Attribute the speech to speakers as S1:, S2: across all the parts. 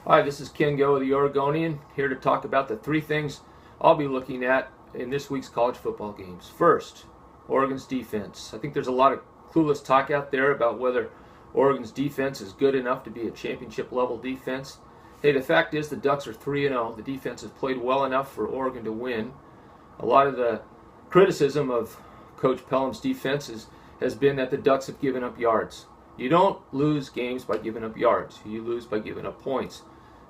S1: Hi, this is Ken Go of the Oregonian, here to talk about the three things I'll be looking at in this week's college football games. First, Oregon's defense. I think there's a lot of clueless talk out there about whether Oregon's defense is good enough to be a championship level defense. Hey, the fact is the Ducks are 3-0. The defense has played well enough for Oregon to win. A lot of the criticism of Coach Pelham's defense has been that the Ducks have given up yards. You don't lose games by giving up yards. You lose by giving up points.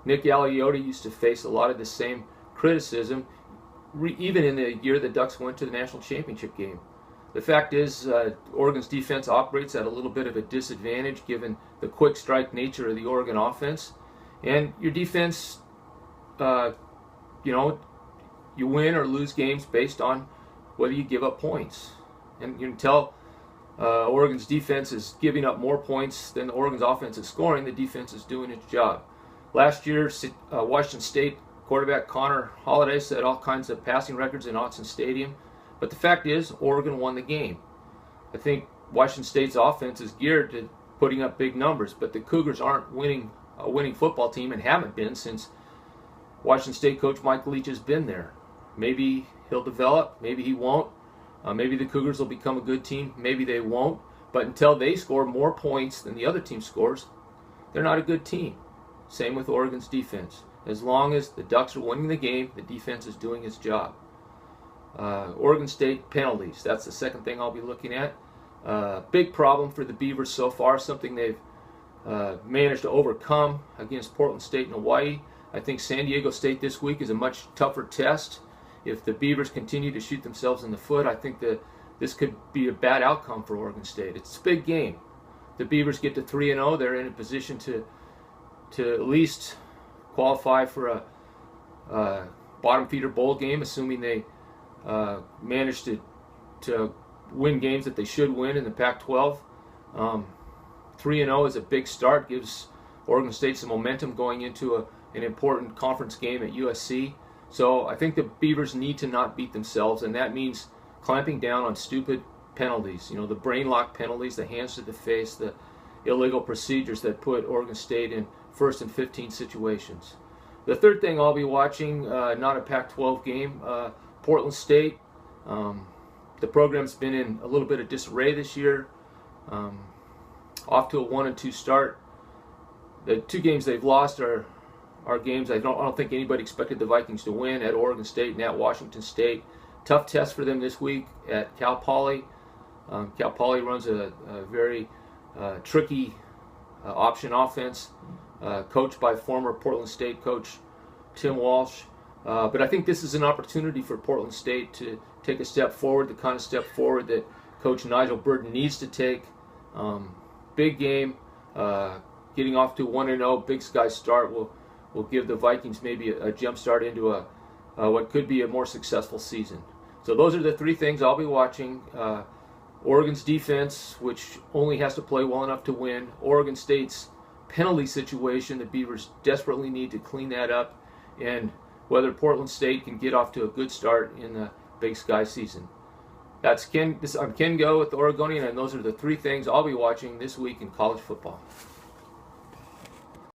S1: Nick Aliotti used to face a lot of the same criticism, even in the year the Ducks went to the national championship game. The fact is, Oregon's defense operates at a little bit of a disadvantage given the quick strike nature of the Oregon offense. And your defense, you win or lose games based on whether you give up points. And you can tell Oregon's defense is giving up more points than Oregon's offense is scoring. The defense is doing its job. Last year, Washington State quarterback Connor Holiday set all kinds of passing records in Autzen Stadium. But the fact is, Oregon won the game. I think Washington State's offense is geared to putting up big numbers, but the Cougars aren't a winning football team and haven't been since Washington State coach Mike Leach has been there. Maybe he'll develop, maybe he won't. Maybe the Cougars will become a good team, maybe they won't. But until they score more points than the other team scores, they're not a good team. Same with Oregon's defense. As long as the Ducks are winning the game, the defense is doing its job. Oregon State penalties. That's the second thing I'll be looking at. Big problem for the Beavers so far, something they've managed to overcome against Portland State and Hawaii. I think San Diego State this week is a much tougher test. If the Beavers continue to shoot themselves in the foot, I think that this could be a bad outcome for Oregon State. It's a big game. The Beavers get to 3-0. They're in a position to at least qualify for a bottom feeder bowl game, assuming they manage to win games that they should win in the Pac-12. 3-0 is a big start, gives Oregon State some momentum going into an important conference game at USC. So I think the Beavers need to not beat themselves, and that means clamping down on stupid penalties. The brain lock penalties, the hands to the face, the illegal procedures that put Oregon State in 1st and 15 situations. The third thing I'll be watching, not a Pac-12 game, Portland State. The program's been in a little bit of disarray this year. Off to a 1-2 start. The two games they've lost are games I don't think anybody expected the Vikings to win, at Oregon State and at Washington State. Tough test for them this week at Cal Poly. Cal Poly runs a very tricky option offense, coached by former Portland State coach Tim Walsh. But I think this is an opportunity for Portland State to take a step forward, the kind of step forward that Coach Nigel Burton needs to take. Big game, getting off to 1-0, Big Sky start will give the Vikings maybe a jump start into what could be a more successful season. So those are the three things I'll be watching. Oregon's defense, which only has to play well enough to win. Oregon State's penalty situation, the Beavers desperately need to clean that up. And whether Portland State can get off to a good start in the Big Sky season. I'm Ken Go with the Oregonian, and those are the three things I'll be watching this week in college football.